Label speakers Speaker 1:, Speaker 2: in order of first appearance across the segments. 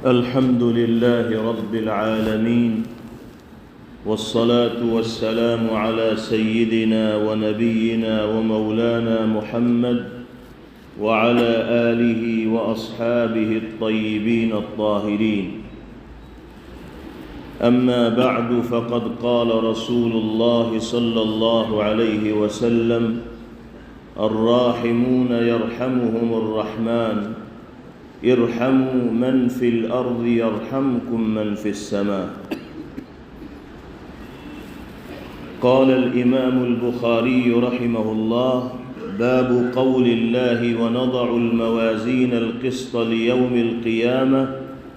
Speaker 1: الحمد لله رب العالمين، والصلاة والسلام على سيدنا ونبينا ومولانا محمد وعلى آله وأصحابه الطيبين الطاهرين. أما بعد، فقد قال رسول الله صلى الله عليه وسلم: الراحمون يرحمهم الرحمن، ارحموا من في الأرض يرحمكم من في السماء. قال الإمام البخاري رحمه الله: باب قول الله: ونضع الموازين القسط ليوم القيامة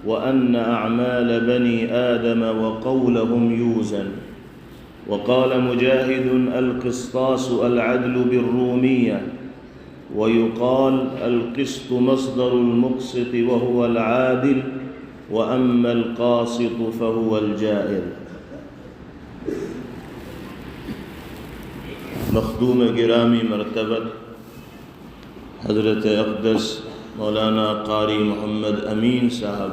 Speaker 1: وأن أعمال بني آدم وقولهم يوزن. وقال مجاهد: القسطاس العدل بالرومية، ويقال القسط مصدر المقسط وهو العادل، وأما القاسط فهو الجائر. مخدوم گرامی مرتبت حضرت اقدس مولانا قاری محمد امین صاحب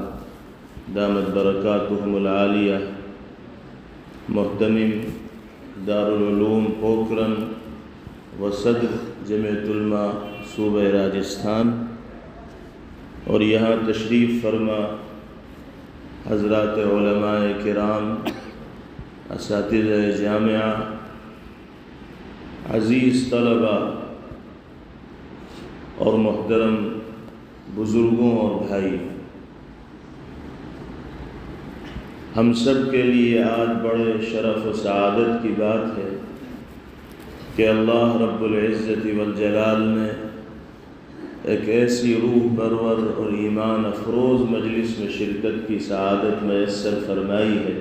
Speaker 1: دامت برکاتہم العالیہ، محتمم دارالعلوم پوکھرن و صدر جمعیت علماء صوبہ راجستھان، اور یہاں تشریف فرما حضرات علماء کرام، اساتذہ جامعہ، عزیز طلبہ اور محترم بزرگوں اور بھائی، ہم سب کے لیے آج بڑے شرف و سعادت کی بات ہے کہ اللہ رب العزت والجلال نے ایک ایسی روح پرور اور ایمان افروز مجلس میں شرکت کی سعادت میسر فرمائی ہے،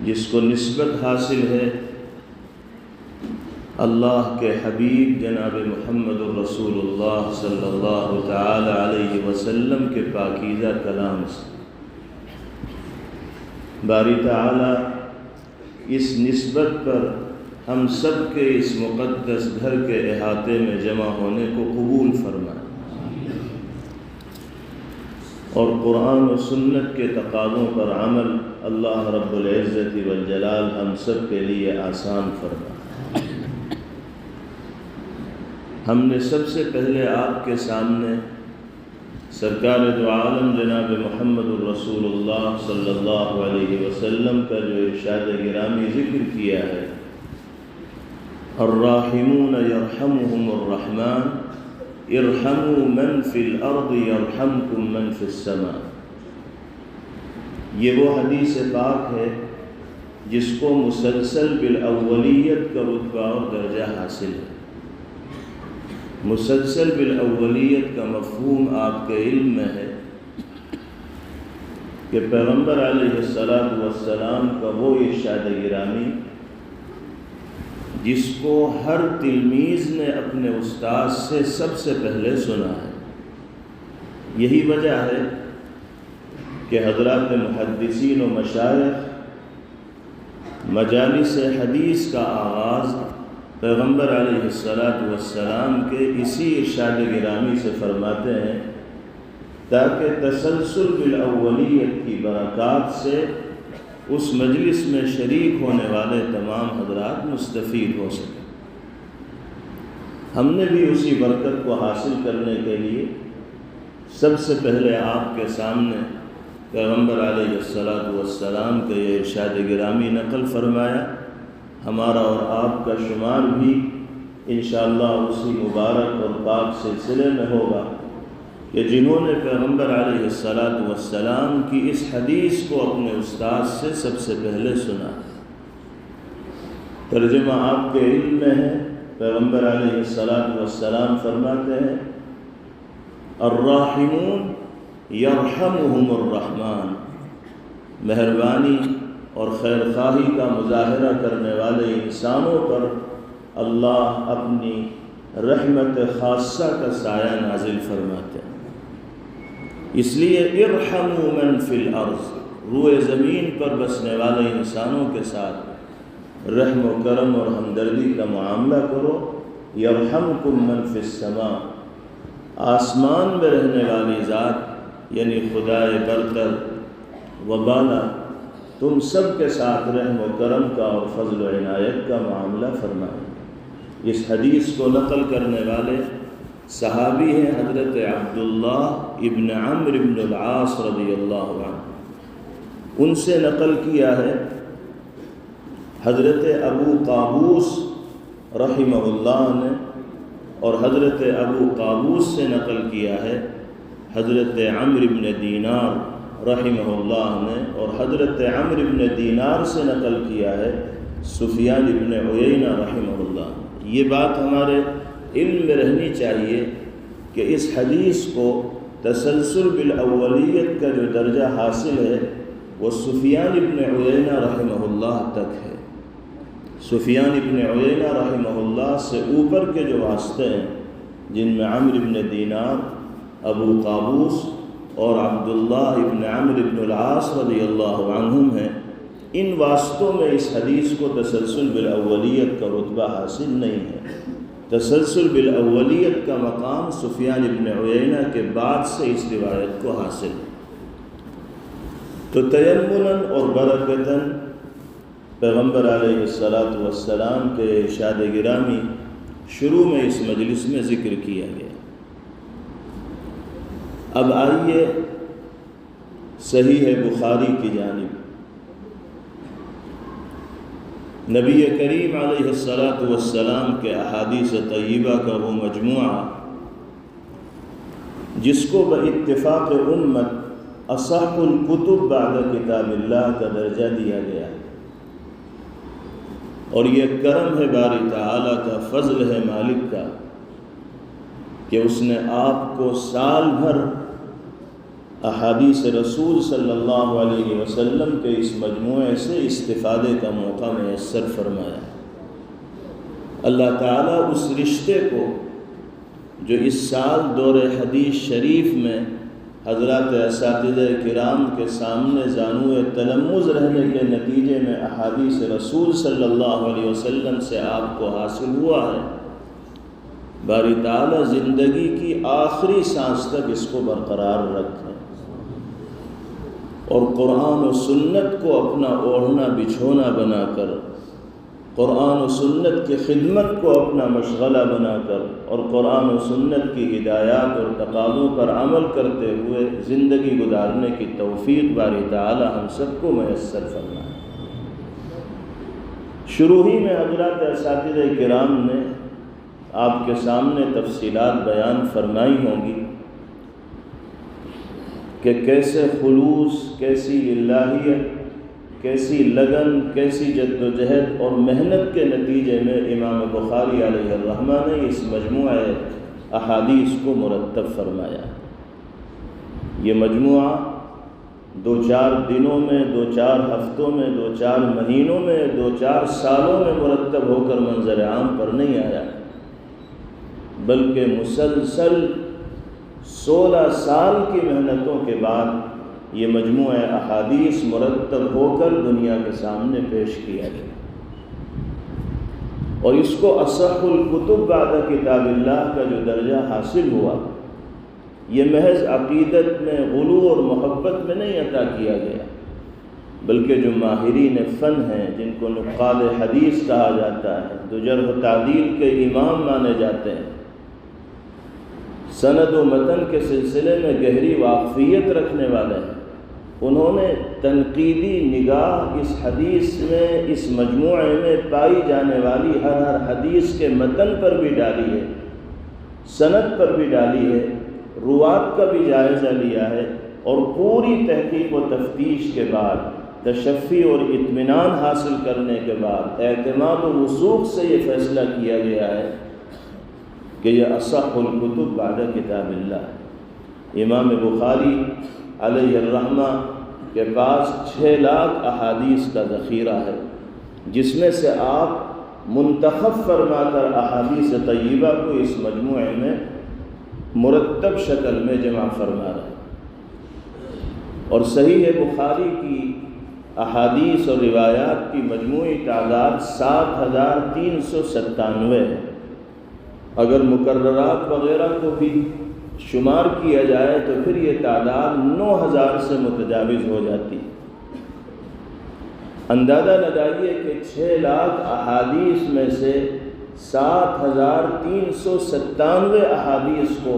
Speaker 1: جس کو نسبت حاصل ہے اللہ کے حبیب جناب محمد الرسول اللہ صلی اللہ تعالی علیہ وسلم کے پاکیزہ کلام سے۔ باری تعالی اس نسبت پر ہم سب کے اس مقدس گھر کے احاطے میں جمع ہونے کو قبول فرمائے، اور قرآن و سنت کے تقاضوں پر عمل اللہ رب العزت والجلال ہم سب کے لیے آسان فرمائے۔ ہم نے سب سے پہلے آپ کے سامنے سرکار دو عالم جناب محمد الرسول اللہ صلی اللہ علیہ وسلم کا جو ارشاد گرامی ذکر کیا ہے: الراحمون یرحمهم الرحمن، ارحموا من فی الارض یرحمکم من فی السماء۔ یہ وہ حدیث پاک ہے جس کو مسلسل بالاولیت کا رتبہ اور درجہ حاصل ہے۔ مسلسل بالاولیت کا مفہوم آپ کے علم میں ہے کہ پیغمبر علیہ السلام کا وہ ارشاد گرامی جس کو ہر تلمیذ نے اپنے استاد سے سب سے پہلے سنا ہے۔ یہی وجہ ہے کہ حضرات محدثین و مشائخ مجالس حدیث کا آغاز پیغمبر علیہ السلام کے اسی ارشاد گرامی سے فرماتے ہیں، تاکہ تسلسل بالاولیت کی برکات سے اس مجلس میں شریک ہونے والے تمام حضرات مستفید ہو سکیں۔ ہم نے بھی اسی برکت کو حاصل کرنے کے لیے سب سے پہلے آپ کے سامنے پیغمبر علیہ السلام کے یہ ارشاد گرامی نقل فرمایا۔ ہمارا اور آپ کا شمار بھی انشاءاللہ اسی مبارک اور پاک سلسلے میں ہوگا کہ جنہوں نے پیغمبر علیہ السلام کی اس حدیث کو اپنے استاد سے سب سے پہلے سنا۔ ترجمہ آپ کے علم میں ہے، پیغمبر علیہ السلام فرماتے ہیں: الراحمون یرحمهم الرحمن، مہربانی اور خیر خواہی کا مظاہرہ کرنے والے انسانوں پر اللہ اپنی رحمت خاصہ کا سایہ نازل فرماتے ہیں۔ اس لیے ارحموا من فی الارض، روئے زمین پر بسنے والے انسانوں کے ساتھ رحم و کرم اور ہمدردی کا معاملہ کرو۔ یرحمکم من فی السماء، آسمان میں رہنے والی ذات یعنی خدائے برتر و بالا تم سب کے ساتھ رحم و کرم کا اور فضل و عنایت کا معاملہ فرمائے۔ اس حدیث کو نقل کرنے والے صحابی ہیں حضرت عبداللہ ابن عمرو ابن العاص رضی اللہ عنہ۔ ان سے نقل کیا ہے حضرت ابو قابوس رحمہ اللہ نے، اور حضرت ابو قابوس سے نقل کیا ہے حضرت عمرو ابن دینار رحمہ اللہ نے، اور حضرت عمرو ابن دینار سے نقل کیا ہے سفیان ابن عیینہ رحمہ اللہ نے۔ یہ بات ہمارے علم میں رہنی چاہیے کہ اس حدیث کو تسلسل بالاولیت کا جو درجہ حاصل ہے وہ سفیان ابن عیینہ رحمہ اللہ تک ہے۔ سفیان ابن عیینہ رحمہ اللہ سے اوپر کے جو واسطے ہیں جن میں عمرو ابن دینار، ابو قابوس اور عبداللہ ابن عمرو ابن العاص رضی اللہ عنہم ہیں، ان واسطوں میں اس حدیث کو تسلسل بالاولیت کا رتبہ حاصل نہیں ہے۔ تسلسل بالاولیت کا مقام سفیان ابن عیینہ کے بعد سے اس روایت کو حاصل ہے۔ تو تیمناً اور برکتاً پیغمبر علیہ السلام کے ارشاد گرامی شروع میں اس مجلس میں ذکر کیا گیا۔ اب آئیے صحیح بخاری کی جانب۔ نبی کریم علیہ السلام کے احادیث طیبہ کا وہ مجموعہ جس کو باتفاق امت اصح الکتب بعد کتاب اللہ کا درجہ دیا گیا ہے، اور یہ کرم ہے باری تعالیٰ کا، فضل ہے مالک کا کہ اس نے آپ کو سال بھر احادیث رسول صلی اللہ علیہ وسلم کے اس مجموعے سے استفادے کا موقع میسر فرمایا۔ اللہ تعالیٰ اس رشتے کو جو اس سال دور حدیث شریف میں حضرات اساتذہ کرام کے سامنے زانوِ تلمذ رہنے کے نتیجے میں احادیث رسول صلی اللہ علیہ وسلم سے آپ کو حاصل ہوا ہے، باری تعالیٰ زندگی کی آخری سانس تک اس کو برقرار رکھے اور قرآن و سنت کو اپنا اوڑھنا بچھونا بنا کر، قرآن و سنت کی خدمت کو اپنا مشغلہ بنا کر، اور قرآن و سنت کی ہدایات اور تقاضوں پر عمل کرتے ہوئے زندگی گزارنے کی توفیق باری تعالی ہم سب کو میسر فرمائے۔ شروع ہی میں حضرات اساتذہ کرام نے آپ کے سامنے تفصیلات بیان فرمائی ہوں گی کہ کیسے خلوص، کیسی الہیت، کیسی لگن، کیسی جد و جہد اور محنت کے نتیجے میں امام بخاری علیہ الرحمہ نے اس مجموعہ احادیث کو مرتب فرمایا۔ یہ مجموعہ 2-4 دنوں میں، 2-4 ہفتوں میں، 2-4 مہینوں میں، 2-4 سالوں میں مرتب ہو کر منظر عام پر نہیں آیا، بلکہ مسلسل 16 سال کی محنتوں کے بعد یہ مجموعہ احادیث مرتب ہو کر دنیا کے سامنے پیش کیا گیا، اور اس کو اصح الکتب بعد کتاب اللہ کا جو درجہ حاصل ہوا، یہ محض عقیدت میں غلو اور محبت میں نہیں عطا کیا گیا، بلکہ جو ماہرین فن ہیں، جن کو نقاد حدیث کہا جاتا ہے، جو جرح و تعدیل کے امام مانے جاتے ہیں، سند و متن کے سلسلے میں گہری واقفیت رکھنے والے ہیں، انہوں نے تنقیدی نگاہ اس حدیث میں، اس مجموعے میں پائی جانے والی ہر حدیث کے متن پر بھی ڈالی ہے، سند پر بھی ڈالی ہے، روات کا بھی جائزہ لیا ہے، اور پوری تحقیق و تفتیش کے بعد، تشفی اور اطمینان حاصل کرنے کے بعد، اعتماد و وثوق سے یہ فیصلہ کیا گیا ہے کہ یہ اصح الکتب بعد کتاب اللہ۔ امام بخاری علیہ الرحمہ کے پاس 6 لاکھ احادیث کا ذخیرہ ہے، جس میں سے آپ منتخب فرما کر احادیث طیبہ کو اس مجموعے میں مرتب شکل میں جمع فرما رہے ہیں، اور صحیح بخاری کی احادیث اور روایات کی مجموعی تعداد 7397 ہے۔ اگر مقررات وغیرہ کو بھی شمار کیا جائے تو پھر یہ تعداد 9000 سے متجاوز ہو جاتی. اندازہ لگائیے کہ 6 لاکھ احادیث میں سے 7397 احادیث کو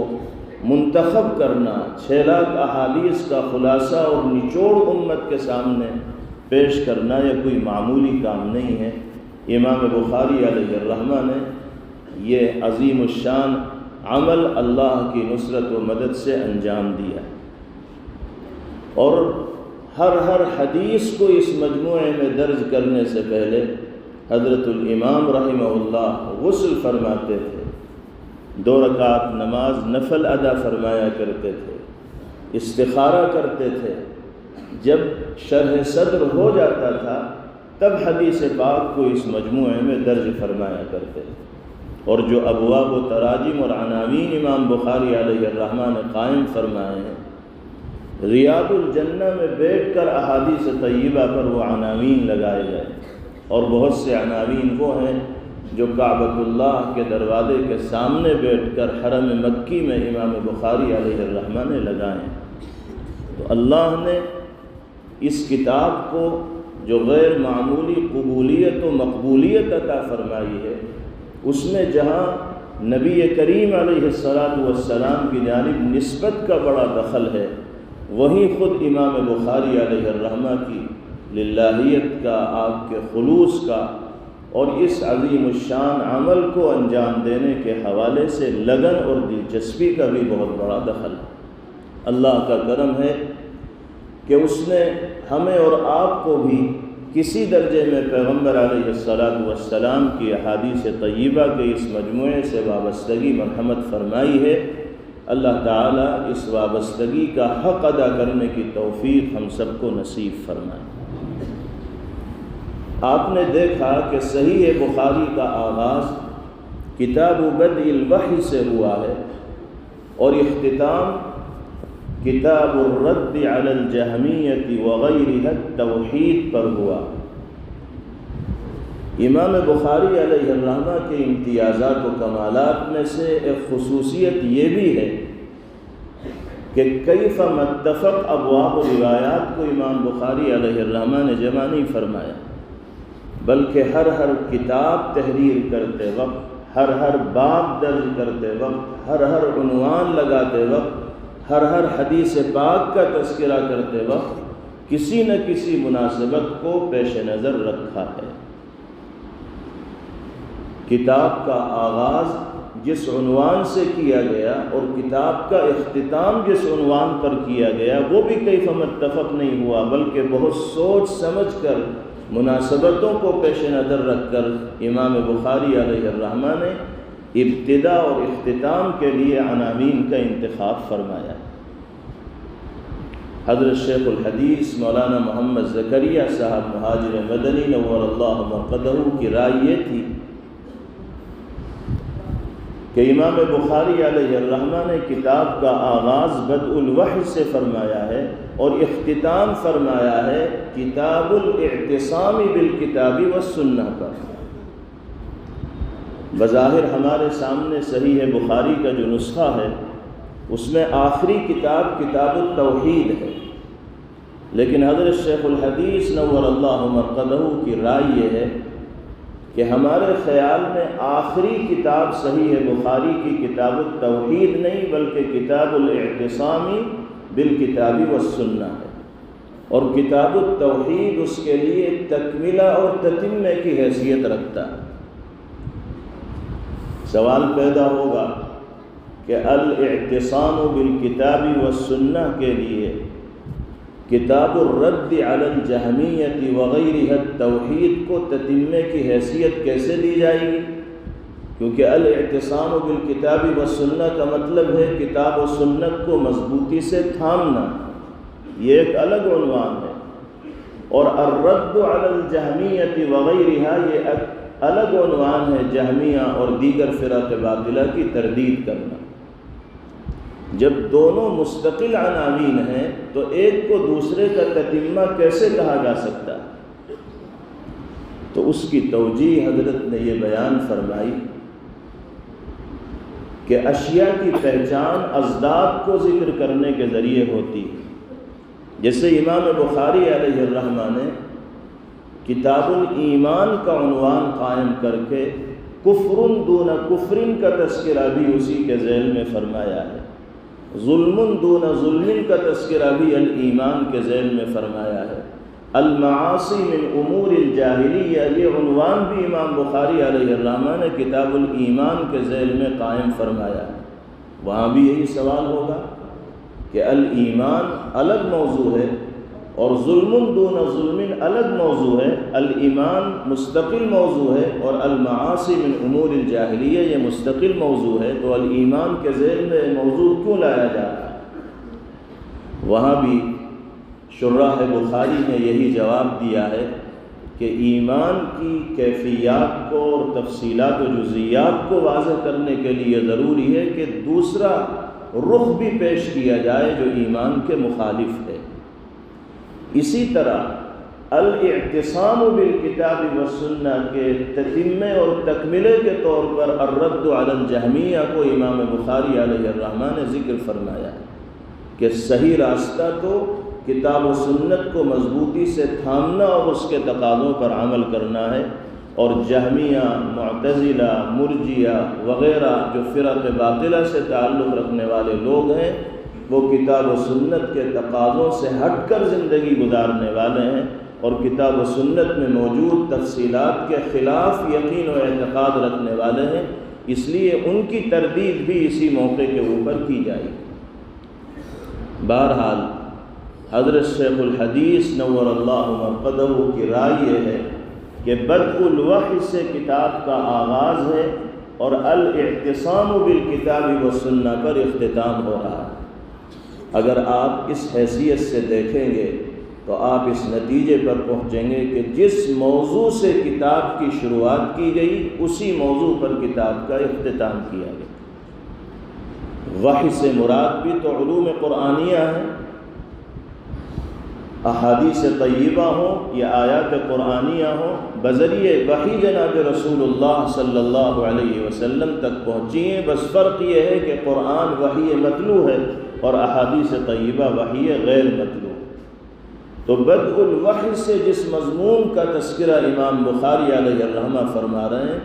Speaker 1: منتخب کرنا، 6 لاکھ احادیث کا خلاصہ اور نچوڑ امت کے سامنے پیش کرنا یہ کوئی معمولی کام نہیں ہے. امام بخاری علیہ الرحمہ نے یہ عظیم الشان عمل اللہ کی نصرت و مدد سے انجام دیا، اور ہر حدیث کو اس مجموعے میں درج کرنے سے پہلے حضرت الامام رحمہ اللہ غسل فرماتے تھے، 2 رکعت نماز نفل ادا فرمایا کرتے تھے، استخارہ کرتے تھے. جب شرح صدر ہو جاتا تھا تب حدیث پاک کو اس مجموعے میں درج فرمایا کرتے تھے. اور جو ابواب و تراجم اور عناوین امام بخاری علیہ الرحمہ نے قائم فرمائے ہیں، ریاض الجنہ میں بیٹھ کر احادیث طیبہ پر وہ عناوین لگائے گئے، اور بہت سے عناوین وہ ہیں جو کعبۃ اللہ کے دروازے کے سامنے بیٹھ کر حرم مکی میں امام بخاری علیہ الرحمہ نے لگائے ہیں. تو اللہ نے اس کتاب کو جو غیر معمولی قبولیت و مقبولیت عطا فرمائی ہے، اس میں جہاں نبی کریم علیہ السلام کی جانب نسبت کا بڑا دخل ہے، وہیں خود امام بخاری علیہ الرحمہ کی للہیت کا، آپ کے خلوص کا اور اس عظیم الشان عمل کو انجام دینے کے حوالے سے لگن اور دلچسپی کا بھی بہت بڑا دخل ہے. اللہ کا کرم ہے کہ اس نے ہمیں اور آپ کو بھی کسی درجے میں پیغمبر علیہ السلام کی احادیث طیبہ کے اس مجموعے سے وابستگی مرحمت فرمائی ہے. اللہ تعالیٰ اس وابستگی کا حق ادا کرنے کی توفیق ہم سب کو نصیب فرمائے. آپ نے دیکھا کہ صحیح بخاری کا آغاز کتاب بدء الوحی سے ہوا ہے، اور اختتام کتاب الرد علی الجہمیۃ وغیرها التوحید پر ہوا. امام بخاری علیہ الرحمہ کے امتیازات و کمالات میں سے ایک خصوصیت یہ بھی ہے کہ کیف متفق ابواب و روایات کو امام بخاری علیہ الرحمہ نے جمع نہیں فرمایا، بلکہ ہر کتاب تحریر کرتے وقت، ہر باب درج کرتے وقت، ہر عنوان لگاتے وقت، ہر حدیث پاک کا تذکرہ کرتے وقت کسی نہ کسی مناسبت کو پیش نظر رکھا ہے. کتاب کا آغاز جس عنوان سے کیا گیا اور کتاب کا اختتام جس عنوان پر کیا گیا وہ بھی کیف متفق نہیں ہوا، بلکہ بہت سوچ سمجھ کر مناسبتوں کو پیش نظر رکھ کر امام بخاری علیہ الرحمہ نے ابتدا اور اختتام کے لیے عناوین کا انتخاب فرمایا. حضرت شیخ الحدیث مولانا محمد زکریا صاحب مہاجر مدنی نور اللہ مرقدہ کی رائے یہ تھی کہ امام بخاری علیہ الرحمہ نے کتاب کا آغاز بدء الوحی سے فرمایا ہے اور اختتام فرمایا ہے کتاب الاعتصام بالکتاب والسنہ پر. بظاہر ہمارے سامنے صحیح بخاری کا جو نسخہ ہے اس میں آخری کتاب کتاب التوحید ہے، لیکن حضرت شیخ الحدیث نور اللہ مرقدہ کی رائے یہ ہے کہ ہمارے خیال میں آخری کتاب صحیح بخاری کی کتاب التوحید نہیں بلکہ کتاب الاعتصام بالکتاب والسنہ ہے، اور کتاب التوحید اس کے لیے تکملہ اور تتمہ کی حیثیت رکھتا ہے. سوال پیدا ہوگا کہ الاعتصام بالکتاب والسنہ کے لیے کتاب الرد علی الجہمیۃ وغیرها التوحید کو تتمہ کی حیثیت کیسے دی جائے گی؟ کیونکہ الاعتصام بالکتاب والسنہ کا مطلب ہے کتاب و سنت کو مضبوطی سے تھامنا، یہ ایک الگ عنوان ہے، اور الرد علی الجہمیۃ وغیرها یہ الگ عنوان ہے، جہمیہ اور دیگر فرق باطلہ کی تردید کرنا. جب دونوں مستقل عناوین ہیں تو ایک کو دوسرے کا تتمہ کیسے کہا جا سکتا؟ تو اس کی توجیہ حضرت نے یہ بیان فرمائی کہ اشیاء کی پہچان ازداد کو ذکر کرنے کے ذریعے ہوتی ہے۔ جیسے امام بخاری علیہ الرحمہ نے کتاب الایمان کا عنوان قائم کر کے کفر دون کفر کا تذکرہ بھی اسی کے ذیل میں فرمایا ہے، ظلم دون ظلم کا تذکرہ بھی الایمان کے ذیل میں فرمایا ہے، المعاصی من امور الجاہلیہ یہ عنوان بھی امام بخاری علیہ الرحمہ نے کتاب الایمان کے ذیل میں قائم فرمایا ہے۔ وہاں بھی یہی سوال ہوگا کہ الایمان الگ موضوع ہے اور ظلم دون ظلم الگ موضوع ہے، الایمان مستقل موضوع ہے اور المعاصی من امور الجاہلیہ یہ مستقل موضوع ہے، تو الایمان کے ذیل میں موضوع کیوں لایا جا رہا ہے؟ وہاں بھی شراح بخاری نے یہی جواب دیا ہے کہ ایمان کی کیفیات کو اور تفصیلات و جزئیات کو واضح کرنے کے لیے ضروری ہے کہ دوسرا رخ بھی پیش کیا جائے جو ایمان کے مخالف ہے۔ اسی طرح الاعتصام بالکتاب والسنہ کے تتمے اور تکملے کے طور پر الرد علی الجہمیہ کو امام بخاری علیہ الرحمہ نے ذکر فرمایا ہے کہ صحیح راستہ تو کتاب و سنت کو مضبوطی سے تھامنا اور اس کے تقاضوں پر عمل کرنا ہے، اور جہمیہ، معتزلہ، مرجیہ وغیرہ جو فرق باطلہ سے تعلق رکھنے والے لوگ ہیں وہ کتاب و سنت کے تقاضوں سے ہٹ کر زندگی گزارنے والے ہیں اور کتاب و سنت میں موجود تفصیلات کے خلاف یقین و اعتقاد رکھنے والے ہیں، اس لیے ان کی تردید بھی اسی موقع کے اوپر کی جائے گی۔ بہرحال حضرت شیخ الحدیث نور اللہ مرقدہ کی رائے یہ ہے کہ بدء الوحی سے کتاب کا آغاز ہے اور الاعتصام بالکتاب والسنہ پر اختتام ہو رہا ہے۔ اگر آپ اس حیثیت سے دیکھیں گے تو آپ اس نتیجے پر پہنچیں گے کہ جس موضوع سے کتاب کی شروعات کی گئی اسی موضوع پر کتاب کا اختتام کیا گیا۔ وحی سے مراد بھی تو علوم قرآنیہ ہیں، احادیث طیبہ ہوں یا آیات قرآنیہ ہوں، بذریعہ وحی جناب رسول اللہ صلی اللہ علیہ وسلم تک پہنچی ہیں، بس فرق یہ ہے کہ قرآن وحی متلو ہے اور احادیث طیبہ وحی غیر متلو۔ تو بدء الوحی سے جس مضمون کا تذکرہ امام بخاری علیہ الرحمہ فرما رہے ہیں،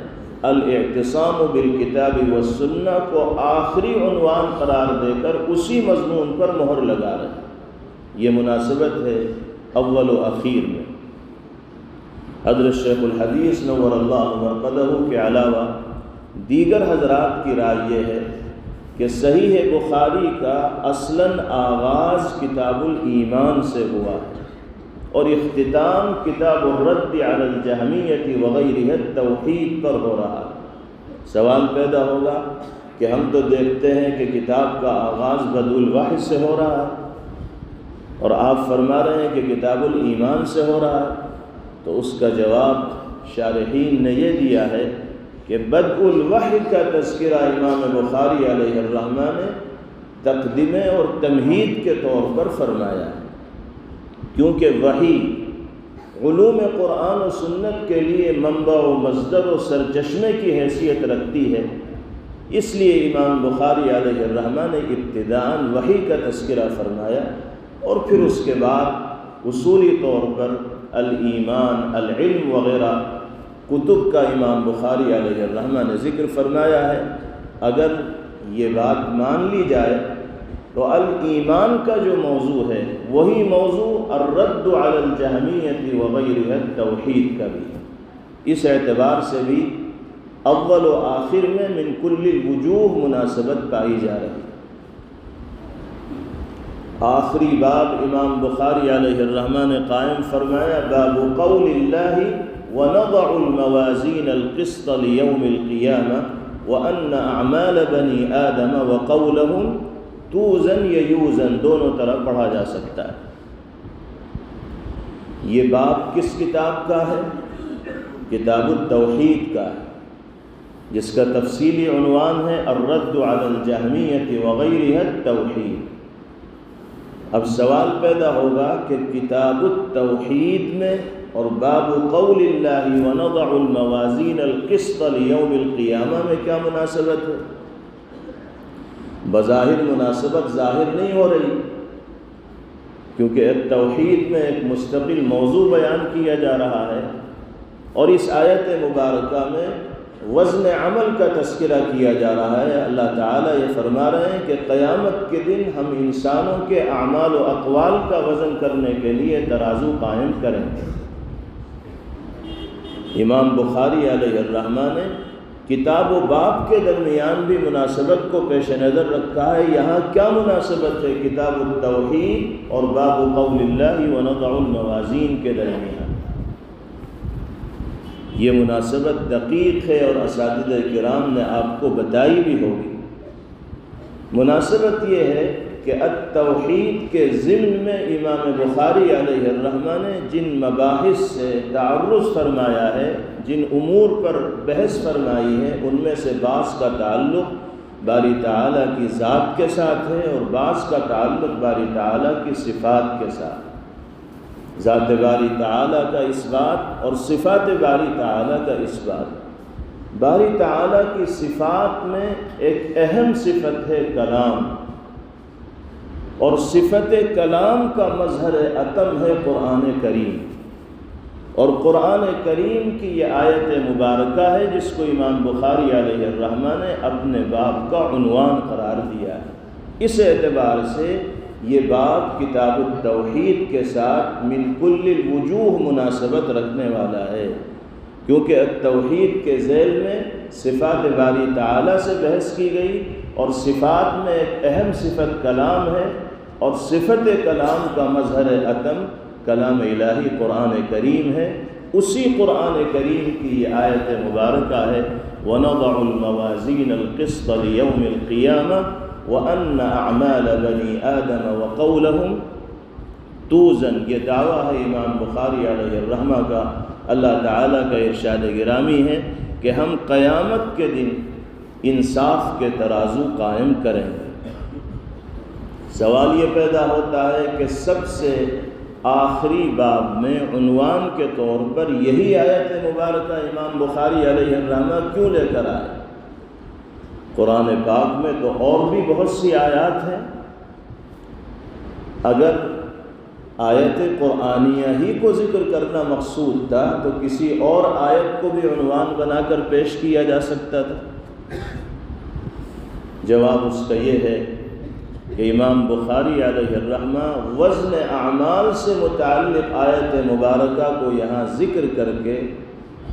Speaker 1: الاعتصام بالکتاب والسنہ کو آخری عنوان قرار دے کر اسی مضمون پر مہر لگا رہے ہیں۔ یہ مناسبت ہے اول و اخیر میں۔ حضرت شیخ الحدیث نور اللہ مرقدہ کے علاوہ دیگر حضرات کی رائے یہ ہے کہ صحیح بخاری کا اصلاً آغاز کتاب الایمان سے ہوا ہے اور اختتام کتاب الرد علی الجہمیہ وغیرہ التوحید پر ہو رہا ہے۔ سوال پیدا ہوگا کہ ہم تو دیکھتے ہیں کہ کتاب کا آغاز بدء الوحی سے ہو رہا ہے اور آپ فرما رہے ہیں کہ کتاب الایمان سے ہو رہا ہے، تو اس کا جواب شارحین نے یہ دیا ہے کہ بدء الوحی کا تذکرہ امام بخاری علیہ الرحمہ نے تقدمے اور تمہید کے طور پر فرمایا ہے، کیونکہ وحی علوم قرآن و سنت کے لیے منبع و مصدر و سرچشمے کی حیثیت رکھتی ہے، اس لیے امام بخاری علیہ الرحمہ نے ابتداءً وحی کا تذکرہ فرمایا اور پھر اس کے بعد اصولی طور پر الایمان، العلم وغیرہ کتب کا امام بخاری علیہ الرحمہ نے ذکر فرمایا ہے۔ اگر یہ بات مان لی جائے تو الایمان کا جو موضوع ہے وہی موضوع الرد علی الجہمیہ وغیرہ التوحید کا بھی ہے۔ اس اعتبار سے بھی اول و آخر میں من کل الوجوہ مناسبت پائی جا رہی ہے۔ آخری باب امام بخاری علیہ الرحمہ نے قائم فرمایا باب قول اللہ وَنَضَعُ الْمَوَازِينَ الْقِسْطَ لِيَوْمِ الْقِيَامَةِ وَأَنَّ أَعْمَالَ بَنِي آدَمَ وَقَوْلَهُمْ تُوزَنْ یَیُوزَنْ دونوں طرف پڑھا جا سکتا ہے۔ یہ باب کس کتاب کا ہے؟ کتاب التوحید کا ہے، جس کا تفصیلی عنوان ہے الرد علی الجہمیہ وغیرہ التوحید۔ اب سوال پیدا ہوگا کہ کتاب التوحید میں اور باب قول اللہ وَنَضَعُ الْمَوَازِينَ الْقِسْطَ لِيَوْمِ الْقِيَامَةِ میں کیا مناسبت ہے؟ بظاہر مناسبت ظاہر نہیں ہو رہی، کیونکہ توحید میں ایک مستقل موضوع بیان کیا جا رہا ہے، اور اس آیت مبارکہ میں وزن عمل کا تذکرہ کیا جا رہا ہے۔ اللہ تعالیٰ یہ فرما رہے ہیں کہ قیامت کے دن ہم انسانوں کے اعمال و اقوال کا وزن کرنے کے لیے ترازو قائم کریں گے۔ امام بخاری علیہ الرحمہ نے کتاب و باب کے درمیان بھی مناسبت کو پیش نظر رکھا ہے۔ یہاں کیا مناسبت ہے کتاب التوحید اور باب قول اللہ ونضع الموازین کے درمیان؟ یہ مناسبت دقیق ہے اور اساتذہ کرام نے آپ کو بتائی بھی ہوگی۔ مناسبت یہ ہے کہ التوحید کے ضمن میں امام بخاری علیہ الرحمہ نے جن مباحث سے تعرض فرمایا ہے، جن امور پر بحث فرمائی ہے، ان میں سے بعض کا تعلق باری تعالیٰ کی ذات کے ساتھ ہے اور بعض کا تعلق باری تعالیٰ کی صفات کے ساتھ۔ ذات باری تعالیٰ کا اثبات اور صفات باری تعالیٰ کا اثبات۔ باری تعالیٰ کی صفات میں ایک اہم صفت ہے کلام، اور صفت کلام کا مظہر عتم ہے قرآن کریم، اور قرآن کریم کی یہ آیت مبارکہ ہے جس کو امام بخاری علیہ الرحمہ نے اپنے باب کا عنوان قرار دیا ہے۔ اس اعتبار سے یہ باب کتاب التوحید کے ساتھ من کل الوجوہ مناسبت رکھنے والا ہے، کیونکہ التوحید کے ذیل میں صفات باری تعالیٰ سے بحث کی گئی، اور صفات میں ایک اہم صفت کلام ہے، اور صفت کلام کا مظہر عتم کلام الہی قرآن کریم ہے۔ اسی قرآن کریم کی یہ آیت مبارکہ ہے وَنَضَعُ الْمَوَازِينَ الْقِسْطَ لِيَوْمِ الْقِيَامَةِ وَأَنَّ أَعْمَالَ بَنِي آدَمَ وَقَوْلَهُمْ تُوزَنْ۔ یہ دعویٰ ہے امام بخاری علیہ الرحمہ کا، اللہ تعالیٰ کا ارشاد گرامی ہے کہ ہم قیامت کے دن انصاف کے ترازو قائم کریں گے۔ سوال یہ پیدا ہوتا ہے کہ سب سے آخری باب میں عنوان کے طور پر یہی آیت مبارکہ امام بخاری علیہ الرحمہ کیوں لے کر آئے؟ قرآن پاک میں تو اور بھی بہت سی آیات ہیں۔ اگر آیت قرآنیہ ہی کو ذکر کرنا مقصود تھا تو کسی اور آیت کو بھی عنوان بنا کر پیش کیا جا سکتا تھا۔ جواب اس کا یہ ہے کہ امام بخاری علیہ الرحمہ وزن اعمال سے متعلق آیت مبارکہ کو یہاں ذکر کر کے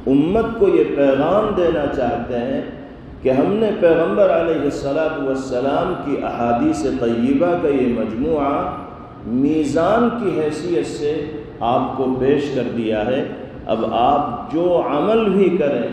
Speaker 1: امت کو یہ پیغام دینا چاہتے ہیں کہ ہم نے پیغمبر علیہ السلام کی احادیث طیبہ کا یہ مجموعہ میزان کی حیثیت سے آپ کو پیش کر دیا ہے۔ اب آپ جو عمل بھی کریں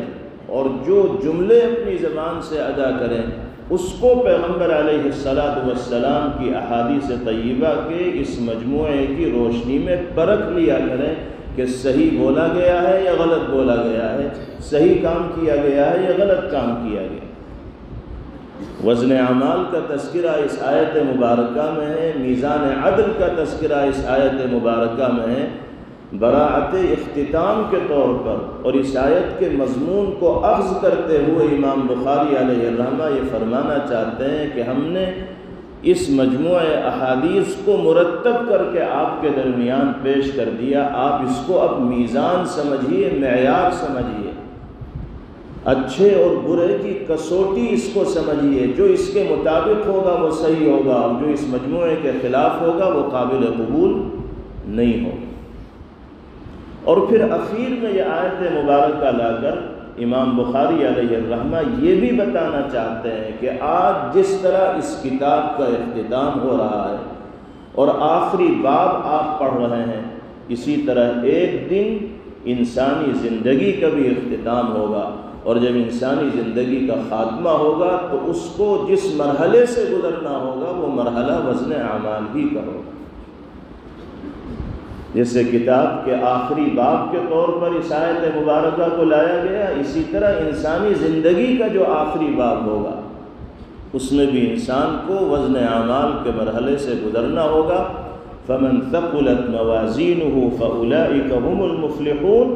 Speaker 1: اور جو جملے اپنی زبان سے ادا کریں اس کو پیغمبر علیہ السلام کی احادیث طیبہ کے اس مجموعے کی روشنی میں پرکھ لیا کریں کہ صحیح بولا گیا ہے یا غلط بولا گیا ہے، صحیح کام کیا گیا ہے یا غلط کام کیا گیا۔ وزن اعمال کا تذکرہ اس آیت مبارکہ میں ہے، میزان عدل کا تذکرہ اس آیت مبارکہ میں ہے۔ براعت اختتام کے طور پر اور اس آیت کے مضمون کو اخذ کرتے ہوئے امام بخاری علیہ الرحمہ یہ فرمانا چاہتے ہیں کہ ہم نے اس مجموعہ احادیث کو مرتب کر کے آپ کے درمیان پیش کر دیا۔ آپ اس کو اب میزان سمجھیے، معیار سمجھیے، اچھے اور برے کی کسوٹی اس کو سمجھیے۔ جو اس کے مطابق ہوگا وہ صحیح ہوگا، اور جو اس مجموعے کے خلاف ہوگا وہ قابل قبول نہیں ہوگا۔ اور پھر اخیر میں یہ آیت مبارکہ لا کر امام بخاری علیہ الرحمہ یہ بھی بتانا چاہتے ہیں کہ آج جس طرح اس کتاب کا اختتام ہو رہا ہے اور آخری باب آپ پڑھ رہے ہیں، اسی طرح ایک دن انسانی زندگی کا بھی اختتام ہوگا، اور جب انسانی زندگی کا خاتمہ ہوگا تو اس کو جس مرحلے سے گزرنا ہوگا وہ مرحلہ وزن اعمال ہی کا ہوگا۔ جیسے کتاب کے آخری باب کے طور پر اس آیت مبارکہ کو لایا گیا، اسی طرح انسانی زندگی کا جو آخری باب ہوگا اس میں بھی انسان کو وزن اعمال کے مرحلے سے گزرنا ہوگا۔ فَمَنْ ثَقُلَتْ مَوَازِينُهُ فَأُولَئِكَ هُمُ الْمُفْلِحُونَ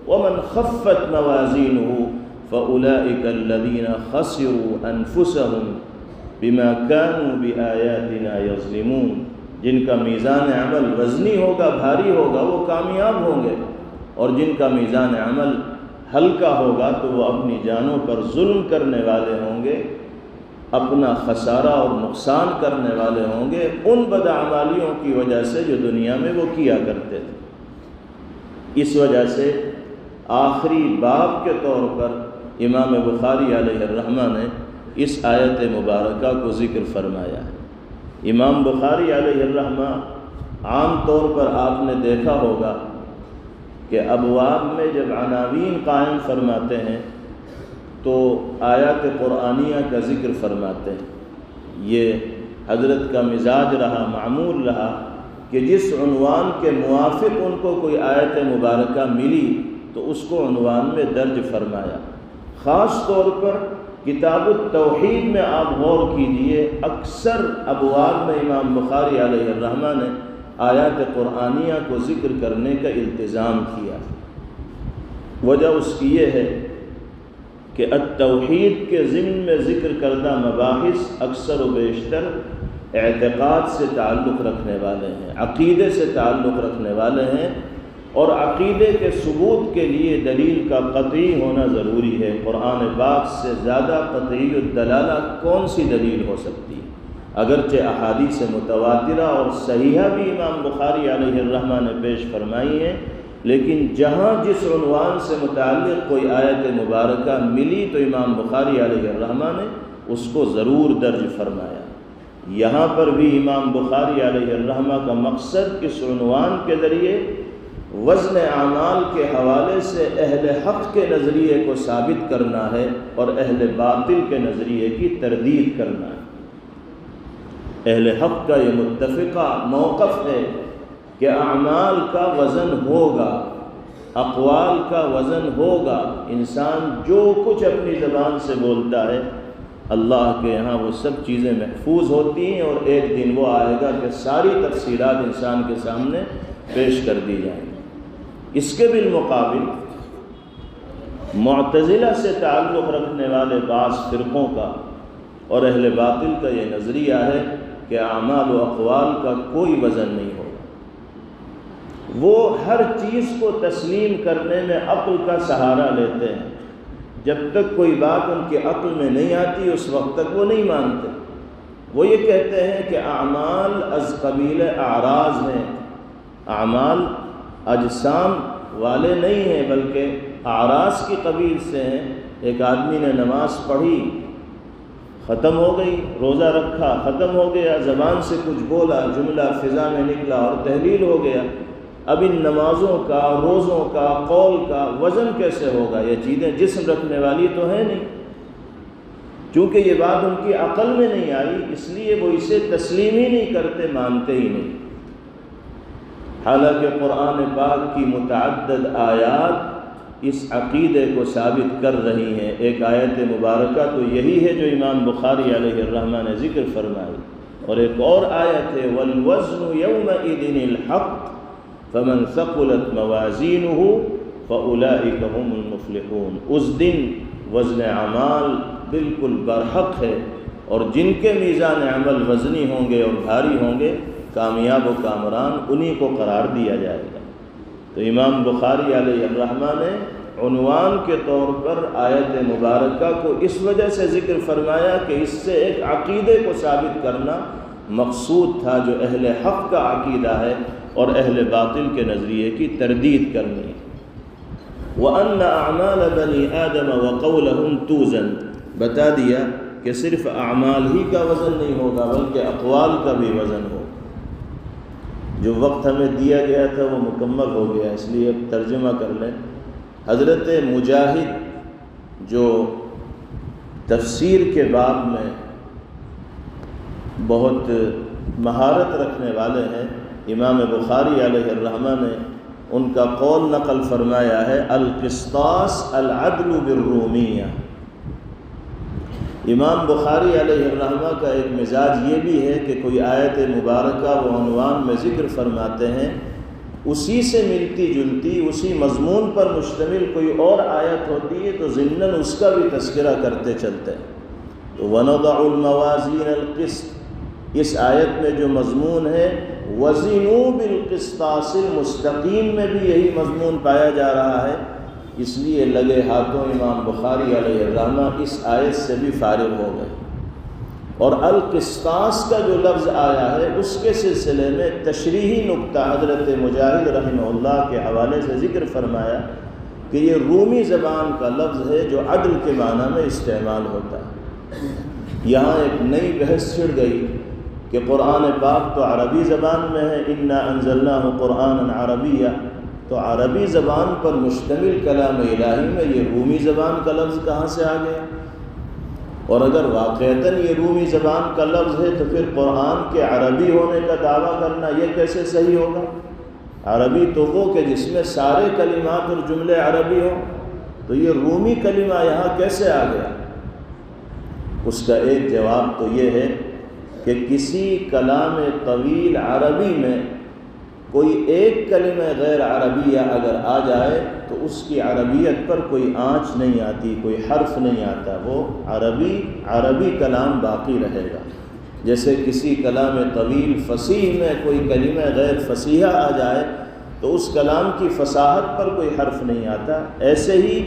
Speaker 1: وَمَنْ خَفَّتْ مَوَازِينُهُ فَأُولَئِكَ الَّذِينَ خَسِرُوا أَنفُسَهُمْ بما كانوا بآياتنا یظلمون، جن کا میزان عمل وزنی ہوگا، بھاری ہوگا، وہ کامیاب ہوں گے، اور جن کا میزان عمل ہلکا ہوگا تو وہ اپنی جانوں پر ظلم کرنے والے ہوں گے، اپنا خسارہ اور نقصان کرنے والے ہوں گے ان بدعمالیوں کی وجہ سے جو دنیا میں وہ کیا کرتے تھے۔ اس وجہ سے آخری باب کے طور پر امام بخاری علیہ الرحمہ نے اس آیت مبارکہ کو ذکر فرمایا ہے۔ امام بخاری علیہ الرحمہ عام طور پر آپ نے دیکھا ہوگا کہ ابواب میں جب عناوین قائم فرماتے ہیں تو آیات قرآنیہ کا ذکر فرماتے ہیں۔ یہ حضرت کا مزاج رہا، معمول رہا کہ جس عنوان کے موافق ان کو کوئی آیت مبارکہ ملی تو اس کو عنوان میں درج فرمایا۔ خاص طور پر کتاب التوحید میں آپ غور کیجئے، اکثر ابواب میں امام بخاری علیہ الرحمہ نے آیات قرآنیہ کو ذکر کرنے کا التزام کیا۔ وجہ اس کی یہ ہے کہ التوحید کے ضمن میں ذکر کردہ مباحث اکثر و بیشتر اعتقاد سے تعلق رکھنے والے ہیں، عقیدے سے تعلق رکھنے والے ہیں، اور عقیدے کے ثبوت کے لیے دلیل کا قطعی ہونا ضروری ہے۔ قرآن پاک سے زیادہ قطعی الدلالہ کون سی دلیل ہو سکتی ہے؟ اگرچہ احادیث متواترہ اور صحیحہ بھی امام بخاری علیہ الرحمہ نے پیش فرمائی ہیں، لیکن جہاں جس عنوان سے متعلق کوئی آیت مبارکہ ملی تو امام بخاری علیہ الرحمہ نے اس کو ضرور درج فرمایا۔ یہاں پر بھی امام بخاری علیہ الرحمہ کا مقصد اس عنوان کے ذریعے وزن اعمال کے حوالے سے اہل حق کے نظریے کو ثابت کرنا ہے اور اہل باطل کے نظریے کی تردید کرنا ہے۔ اہل حق کا یہ متفقہ موقف ہے کہ اعمال کا وزن ہوگا، اقوال کا وزن ہوگا، انسان جو کچھ اپنی زبان سے بولتا ہے اللہ کے یہاں وہ سب چیزیں محفوظ ہوتی ہیں، اور ایک دن وہ آئے گا کہ ساری تفصیلات انسان کے سامنے پیش کر دی جائیں گی۔ اس کے بالمقابل معتزلہ سے تعلق رکھنے والے بعض فرقوں کا اور اہل باطل کا یہ نظریہ ہے کہ اعمال و اقوال کا کوئی وزن نہیں ہوگا۔ وہ ہر چیز کو تسلیم کرنے میں عقل کا سہارا لیتے ہیں، جب تک کوئی بات ان کی عقل میں نہیں آتی اس وقت تک وہ نہیں مانتے۔ وہ یہ کہتے ہیں کہ اعمال از قبیل اعراض ہیں، اعمال اجسام والے نہیں ہیں بلکہ اعراض کی قبیل سے ہیں۔ ایک آدمی نے نماز پڑھی، ختم ہو گئی، روزہ رکھا، ختم ہو گیا، زبان سے کچھ بولا، جملہ فضا میں نکلا اور تحلیل ہو گیا۔ اب ان نمازوں کا، روزوں کا، قول کا وزن کیسے ہوگا؟ یہ چیزیں جسم رکھنے والی تو ہیں نہیں۔ چونکہ یہ بات ان کی عقل میں نہیں آئی، اس لیے وہ اسے تسلیم ہی نہیں کرتے، مانتے ہی نہیں۔ حالانکہ قرآن پاک کی متعدد آیات اس عقیدے کو ثابت کر رہی ہیں۔ ایک آیت مبارکہ تو یہی ہے جو امام بخاری علیہ الرحمہ نے ذکر فرمائی، اور ایک اور آیت ہے وَالْوَزْنُ يَوْمَئِذٍ الْحَقُّ فَمَنْ ثَقُلَتْ مَوَازِينُهُ فَأُولَئِكَ هُمُ الْمُفْلِحُونَ۔ اس دن وزن اعمال بالکل برحق ہے، اور جن کے میزان عمل وزنی ہوں گے اور بھاری ہوں گے، کامیاب و کامران انہی کو قرار دیا جائے گا۔ تو امام بخاری علیہ الرحمہ نے عنوان کے طور پر آیت مبارکہ کو اس وجہ سے ذکر فرمایا کہ اس سے ایک عقیدے کو ثابت کرنا مقصود تھا جو اہل حق کا عقیدہ ہے، اور اہل باطل کے نظریے کی تردید کرنی۔ وَأَنَّ أَعْمَالَ بَنِي آدَمَ وَقَوْلَهُمْ تُوزَنْ، بتا دیا کہ صرف اعمال ہی کا وزن نہیں ہوگا بلکہ اقوال کا بھی وزن ہوگا۔ جو وقت ہمیں دیا گیا تھا وہ مکمل ہو گیا، اس لیے اب ترجمہ کر لیں۔ حضرت مجاہد جو تفسیر کے باب میں بہت مہارت رکھنے والے ہیں، امام بخاری علیہ الرحمہ نے ان کا قول نقل فرمایا ہے القسطاس العدل بالرومیہ۔ امام بخاری علیہ الرحمہ کا ایک مزاج یہ بھی ہے کہ کوئی آیت مبارکہ وہ عنوان میں ذکر فرماتے ہیں، اسی سے ملتی جلتی، اسی مضمون پر مشتمل کوئی اور آیت ہوتی ہے تو ضمناً اس کا بھی تذکرہ کرتے چلتے ہیں۔ تو وَنَضَعُ الْمَوَازِينَ الْقِسْطَ، اس آیت میں جو مضمون ہے وَزِنُوا بِالْقِسْطَاسِ الْمُسْتَقِيم میں بھی یہی مضمون پایا جا رہا ہے، اس لیے لگے ہاتھوں امام بخاری علیہ الرحمہ اس آیت سے بھی فارغ ہو گئے۔ اور القسطاس کا جو لفظ آیا ہے اس کے سلسلے میں تشریحی نکتہ حضرت مجاہد رحمہ اللہ کے حوالے سے ذکر فرمایا کہ یہ رومی زبان کا لفظ ہے جو عدل کے معنی میں استعمال ہوتا ہے۔ یہاں ایک نئی بحث چھڑ گئی کہ قرآن پاک تو عربی زبان میں ہے، اِنَّا أَنزَلْنَاهُ قُرْآنًا عَرَبِيًّا، تو عربی زبان پر مشتمل کلام الہی میں یہ رومی زبان کا لفظ کہاں سے آ گیا؟ اور اگر واقعتاً یہ رومی زبان کا لفظ ہے تو پھر قرآن کے عربی ہونے کا دعویٰ کرنا یہ کیسے صحیح ہوگا؟ عربی تو وہ کہ جس میں سارے کلمات اور جملے عربی ہوں، تو یہ رومی کلمہ یہاں کیسے آ گیا؟ اس کا ایک جواب تو یہ ہے کہ کسی کلام طویل عربی میں کوئی ایک کلمہ غیر عربیہ اگر آ جائے تو اس کی عربیت پر کوئی آنچ نہیں آتی، کوئی حرف نہیں آتا، وہ عربی کلام باقی رہے گا۔ جیسے کسی کلام طویل فصیح میں کوئی کلمہ غیر فصیحہ آ جائے تو اس کلام کی فصاحت پر کوئی حرف نہیں آتا، ایسے ہی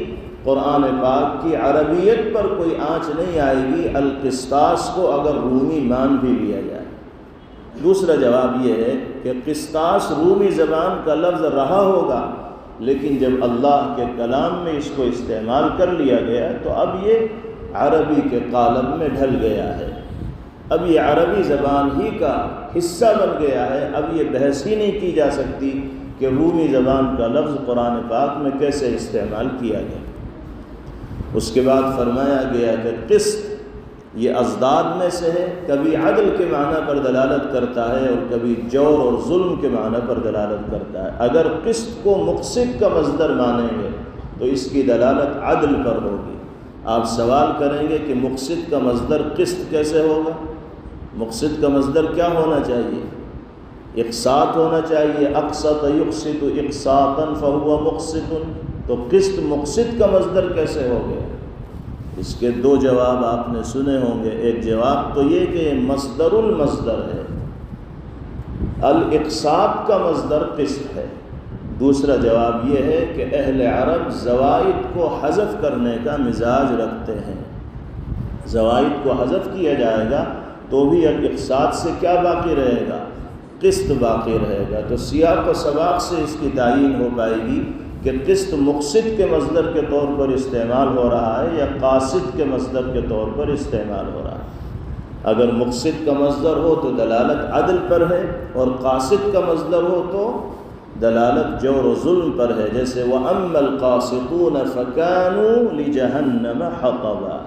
Speaker 1: قرآن پاک کی عربیت پر کوئی آنچ نہیں آئے گی القسطاس کو اگر رومی مان بھی لیا جائے۔ دوسرا جواب یہ ہے کہ قسطاس رومی زبان کا لفظ رہا ہوگا، لیکن جب اللہ کے کلام میں اس کو استعمال کر لیا گیا تو اب یہ عربی کے قالب میں ڈھل گیا ہے، اب یہ عربی زبان ہی کا حصہ بن گیا ہے۔ اب یہ بحث ہی نہیں کی جا سکتی کہ رومی زبان کا لفظ قرآن پاک میں کیسے استعمال کیا گیا۔ اس کے بعد فرمایا گیا کہ قسط یہ ازداد میں سے ہے، کبھی عدل کے معنی پر دلالت کرتا ہے اور کبھی جور اور ظلم کے معنی پر دلالت کرتا ہے۔ اگر قسط کو مقسط کا مصدر مانیں گے تو اس کی دلالت عدل پر ہوگی۔ آپ سوال کریں گے کہ مقسط کا مصدر قسط کیسے ہوگا؟ مقسط کا مصدر کیا ہونا چاہیے؟ اقساط ہونا چاہیے، اقسط یقسط اقساطا فہو مقسط، تو قسط مقسط کا مصدر کیسے ہو گیا؟ اس کے دو جواب آپ نے سنے ہوں گے۔ ایک جواب تو یہ کہ یہ مصدر المصدر ہے، الاقساط کا مصدر قسط ہے۔ دوسرا جواب یہ ہے کہ اہل عرب زوائد کو حذف کرنے کا مزاج رکھتے ہیں، زوائد کو حذف کیا جائے گا تو بھی الاقساط سے کیا باقی رہے گا؟ قسط باقی رہے گا۔ تو سیاق و سباق سے اس کی تعیین ہو پائے گی کہ قسط مقسط کے مصدر کے طور پر استعمال ہو رہا ہے یا قاصد کے مصدر کے طور پر استعمال ہو رہا ہے۔ اگر مقسط کا مصدر ہو تو دلالت عدل پر ہے، اور قاصد کا مصدر ہو تو دلالت جور و ظلم پر ہے، جیسے وَأَمَّا الْقَاسِطُونَ فَكَانُوا لِجَهَنَّمَ حَطَبًا۔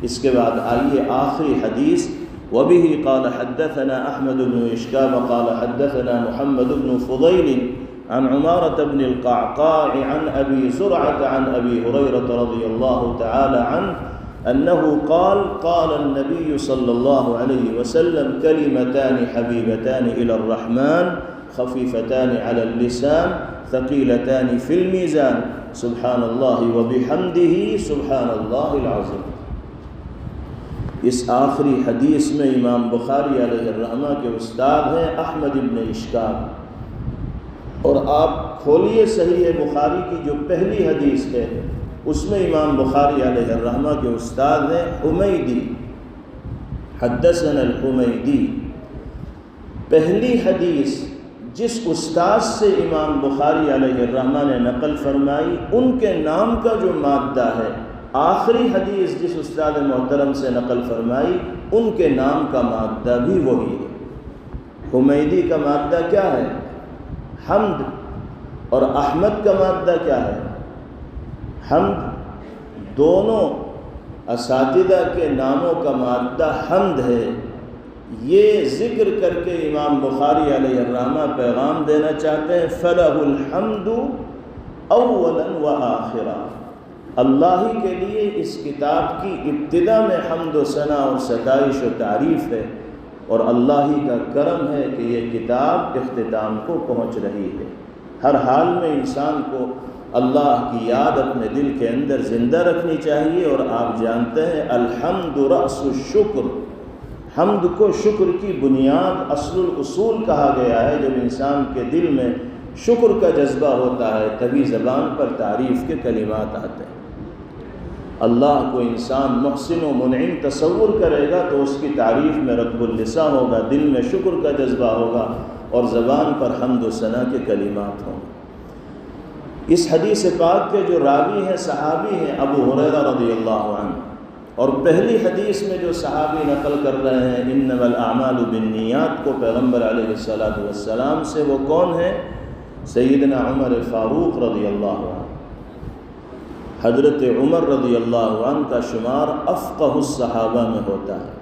Speaker 1: اس کے بعد آئیے آخری حدیث، وَبِهِ قَالَ حَدَّثَنَا أَحْمَدُ بْنُ إِشْكَابَ قَالَ حَدَّثَنَا مُحَمَّدُ بْنُ فُضَيْلٍ عن عمارة بن القعقاع عن أبي زرعة عن أبي هريرة رضي الله تعالى عنه أنه قال قال النبي صلى الله عليه وسلم كلمتان حبيبتان إلى الرحمن خفيفتان على اللسان ثقيلتان في الميزان سبحان الله وبحمده سبحان الله العظيم۔ اس آخری حدیث میں امام بخاری علیہ الرحمہ کے استاد ہیں احمد ابن اشکاب، اور آپ کھولیے صحیح بخاری کی جو پہلی حدیث ہے اس میں امام بخاری علیہ الرحمہ کے استاد ہیں حمیدی، حدثنا الحمیدی۔ پہلی حدیث جس استاد سے امام بخاری علیہ الرحمہ نے نقل فرمائی ان کے نام کا جو مادہ ہے، آخری حدیث جس استاد محترم سے نقل فرمائی ان کے نام کا مادہ بھی وہی ہے۔ حمیدی کا مادہ کیا ہے؟ حمد، اور احمد کا مادہ کیا ہے؟ حمد۔ دونوں اساتذہ کے ناموں کا مادہ حمد ہے۔ یہ ذکر کر کے امام بخاری علیہ الرحمہ پیغام دینا چاہتے ہیں فَلَهُ الْحَمْدُ أَوَّلًا وَآخِرًا، اللہ ہی کے لیے اس کتاب کی ابتدا میں حمد و ثنا اور ستائش و تعریف ہے، اور اللہ ہی کا کرم ہے کہ یہ کتاب اختتام کو پہنچ رہی ہے۔ ہر حال میں انسان کو اللہ کی یاد اپنے دل کے اندر زندہ رکھنی چاہیے۔ اور آپ جانتے ہیں الحمد رأس الشکر، حمد کو شکر کی بنیاد، اصل الاصول کہا گیا ہے۔ جب انسان کے دل میں شکر کا جذبہ ہوتا ہے تبھی زبان پر تعریف کے کلمات آتے ہیں۔ اللہ کو انسان محسن و منعم تصور کرے گا تو اس کی تعریف میں رطب اللسان ہوگا، دل میں شکر کا جذبہ ہوگا اور زبان پر حمد و ثنا کے کلمات ہوں گے۔ اس حدیث پاک کے جو راوی ہیں صحابی ہیں ابو ہریرہ رضی اللہ عنہ، اور پہلی حدیث میں جو صحابی نقل کر رہے ہیں انما الاعمال بالنیات کو پیغمبر علیہ الصلاۃ والسلام سے، وہ کون ہیں؟ سیدنا عمر فاروق رضی اللہ عنہ۔ حضرت عمر رضی اللہ عنہ کا شمار افقہ الصحابہ میں ہوتا ہے۔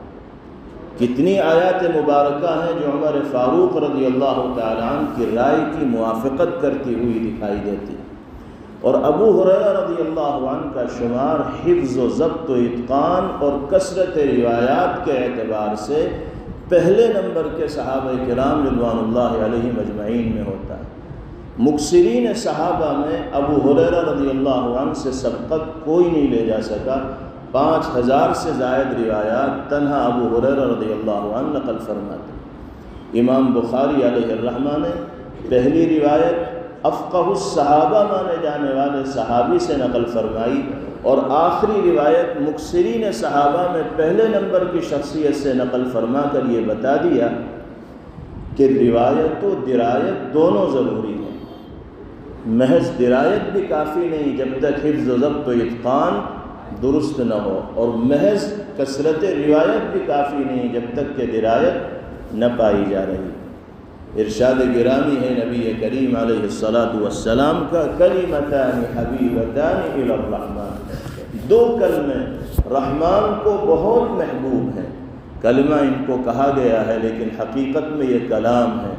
Speaker 1: کتنی آیات مبارکہ ہیں جو عمر فاروق رضی اللہ تعالی عنہ کی رائے کی موافقت کرتی ہوئی دکھائی دیتی، اور ابو ہریرہ رضی اللہ عنہ کا شمار حفظ و ضبط و اتقان اور کثرت روایات کے اعتبار سے پہلے نمبر کے صحابہ کرام رضوان اللہ علیہم اجمعین میں ہوتا ہے۔ مکثرین صحابہ میں ابو ہریرہ رضی اللہ عنہ سے سبقت کوئی نہیں لے جا سکا، 5000 سے زائد روایات تنہا ابو ہریرہ رضی اللہ عنہ نقل فرماتے۔ امام بخاری علیہ الرحمہ نے پہلی روایت افقہ الصحابہ مانے جانے والے صحابی سے نقل فرمائی، اور آخری روایت مکثرین صحابہ میں پہلے نمبر کی شخصیت سے نقل فرما کر یہ بتا دیا کہ روایت و درایت دونوں ضروری ہیں۔ محض درایت بھی کافی نہیں جب تک حفظ و ضبط و اتقان درست نہ ہو، اور محض کثرت روایت بھی کافی نہیں جب تک کہ درایت نہ پائی جا رہی۔ ارشاد گرامی ہے نبی کریم علیہ الصلاۃ والسلام کا کلمتان حبیبتان الی الرحمن، دو کلمے رحمان کو بہت محبوب ہیں۔ کلمہ ان کو کہا گیا ہے لیکن حقیقت میں یہ کلام ہے،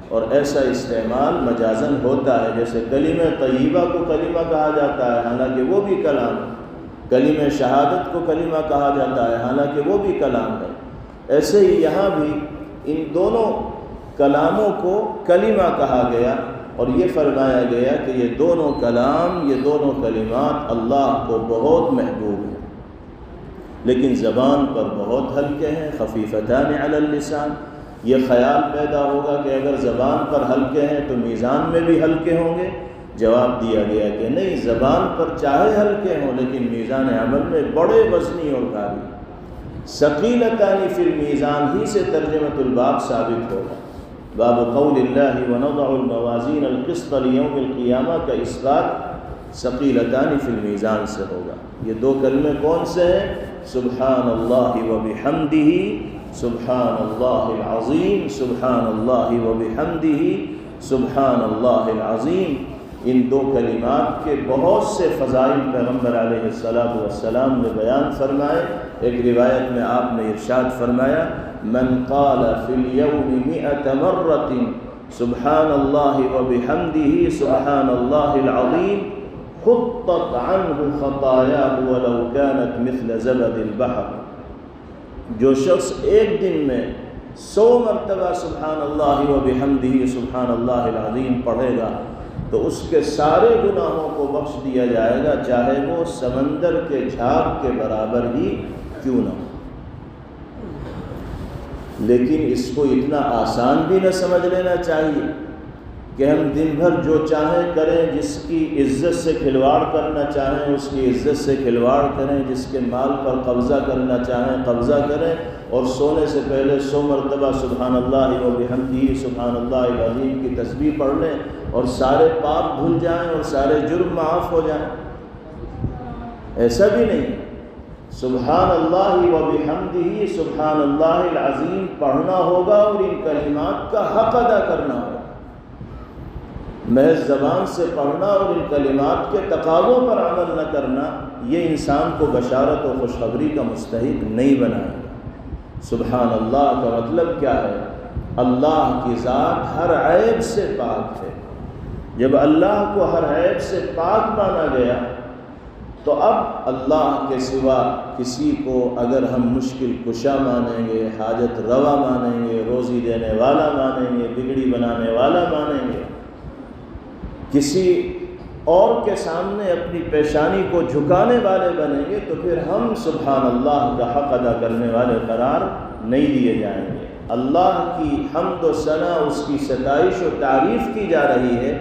Speaker 1: اور ایسا استعمال مجازن ہوتا ہے، جیسے کلمہ طیبہ کو کلمہ کہا جاتا ہے حالانکہ وہ بھی کلام ہے، کلمہ شہادت کو کلمہ کہا جاتا ہے حالانکہ وہ بھی کلام ہے۔ ایسے ہی یہاں بھی ان دونوں کلاموں کو کلمہ کہا گیا، اور یہ فرمایا گیا کہ یہ دونوں کلام، یہ دونوں کلمات اللہ کو بہت محبوب ہیں، لیکن زبان پر بہت ہلکے ہیں، خفیفتان علی اللسان۔ یہ خیال پیدا ہوگا کہ اگر زبان پر ہلکے ہیں تو میزان میں بھی ہلکے ہوں گے۔ جواب دیا گیا کہ نہیں، زبان پر چاہے ہلکے ہوں لیکن میزان عمل میں بڑے وزنی اور بھاری۔ ثقیلتان فی المیزان ہی سے ترجمۃ الباب ثابت ہوگا۔ باب قول اللہ ونضع الموازین القسط لیوم القیامہ کا اثبات ثقیلتان فی المیزان سے ہوگا۔ یہ دو کلمے کون سے ہیں؟ سبحان اللہ وبحمدہ، سبحان اللہ العظیم، سبحان اللہ وبحمدہ، سبحان اللہ العظیم۔ ان دو کلمات کے بہت سے فضائل پیغمبر علیہ الصلاۃ والسلام نے بیان فرمائے۔ ایک روایت میں آپ نے ارشاد فرمایا من قال فی اليوم 100 مرۃ سبحان اللہ وبحمدہ سبحان اللہ العظیم حطت عنہ خطایاہ ولو كانت مثل زبد البحر۔ جو شخص ایک دن میں 100 مرتبہ سبحان اللہ وبحمدہ سبحان اللہ العظیم پڑھے گا تو اس کے سارے گناہوں کو بخش دیا جائے گا، چاہے وہ سمندر کے جھاگ کے برابر ہی کیوں نہ ہو۔ لیکن اس کو اتنا آسان بھی نہ سمجھ لینا چاہیے کہ ہم دن بھر جو چاہیں کریں، جس کی عزت سے کھلواڑ کرنا چاہیں اس کی عزت سے کھلواڑ کریں، جس کے مال پر قبضہ کرنا چاہیں قبضہ کریں، اور سونے سے پہلے 100 مرتبہ سبحان اللہ وبحمدہ سبحان اللہ العظیم کی تسبیح پڑھ لیں اور سارے پاپ دھل جائیں اور سارے جرم معاف ہو جائیں۔ ایسا بھی نہیں۔ سبحان اللہ وبحمدہ سبحان اللہ العظیم پڑھنا ہوگا اور ان کلمات کا حق ادا کرنا ہوگا۔ محض زبان سے پڑھنا اور ان کلمات کے تقاضوں پر عمل نہ کرنا یہ انسان کو بشارت و خوشخبری کا مستحق نہیں بنائے گا۔ سبحان اللہ کا مطلب کیا ہے؟ اللہ کی ذات ہر عیب سے پاک ہے۔ جب اللہ کو ہر عیب سے پاک مانا گیا تو اب اللہ کے سوا کسی کو اگر ہم مشکل کشا مانیں گے، حاجت روا مانیں گے، روزی دینے والا مانیں گے، بگڑی بنانے والا مانیں گے، کسی اور کے سامنے اپنی پیشانی کو جھکانے والے بنیں گے تو پھر ہم سبحان اللہ کا حق ادا کرنے والے قرار نہیں دیے جائیں گے۔ اللہ کی حمد و ثنا، اس کی ستائش و تعریف کی جا رہی ہے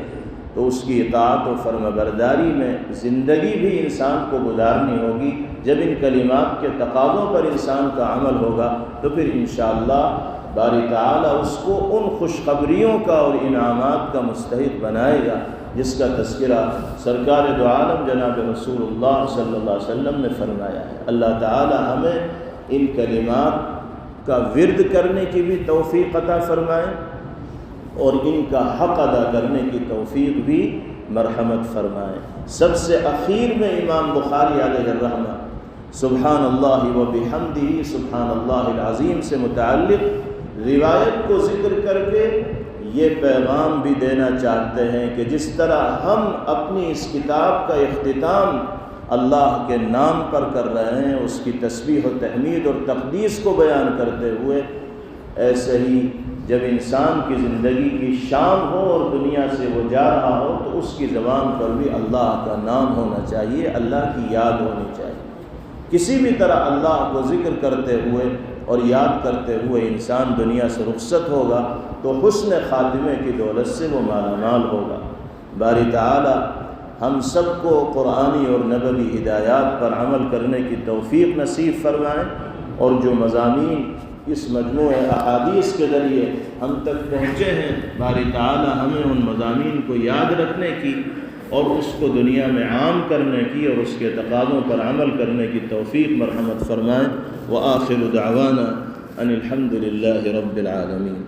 Speaker 1: تو اس کی اطاعت و فرمانبرداری میں زندگی بھی انسان کو گزارنی ہوگی۔ جب ان کلمات کے تقاضوں پر انسان کا عمل ہوگا تو پھر انشاءاللہ باری تعالیٰ اس کو ان خوشخبریوں کا اور انعامات کا مستحق بنائے گا جس کا تذکرہ سرکار دو عالم جناب رسول اللہ صلی اللہ علیہ وسلم نے فرمایا ہے۔ اللہ تعالیٰ ہمیں ان کلمات کا ورد کرنے کی بھی توفیق عطا فرمائے اور ان کا حق ادا کرنے کی توفیق بھی مرحمت فرمائے۔ سب سے اخیر میں امام بخاری علیہ الرحمہ سبحان اللہ و بحمدہ سبحان اللہ العظیم سے متعلق روایت کو ذکر کر کے یہ پیغام بھی دینا چاہتے ہیں کہ جس طرح ہم اپنی اس کتاب کا اختتام اللہ کے نام پر کر رہے ہیں، اس کی تسبیح و تحمید اور تقدیس کو بیان کرتے ہوئے، ایسے ہی جب انسان کی زندگی کی شام ہو اور دنیا سے وہ جا رہا ہو تو اس کی زبان پر بھی اللہ کا نام ہونا چاہیے، اللہ کی یاد ہونی چاہیے۔ کسی بھی طرح اللہ کو ذکر کرتے ہوئے اور یاد کرتے ہوئے انسان دنیا سے رخصت ہوگا تو حسن خاتمے کی دولت سے وہ مالا مال ہوگا۔ باری تعالی ہم سب کو قرآنی اور نبوی ہدایات پر عمل کرنے کی توفیق نصیب فرمائیں، اور جو مضامین اس مجموعہ احادیث کے ذریعے ہم تک پہنچے ہیں، باری تعالی ہمیں ان مضامین کو یاد رکھنے کی اور اس کو دنیا میں عام کرنے کی اور اس کے تقاضوں پر عمل کرنے کی توفیق مرحمت فرمائیں۔ وآخر دعوانا ان الحمد للہ رب العالمین۔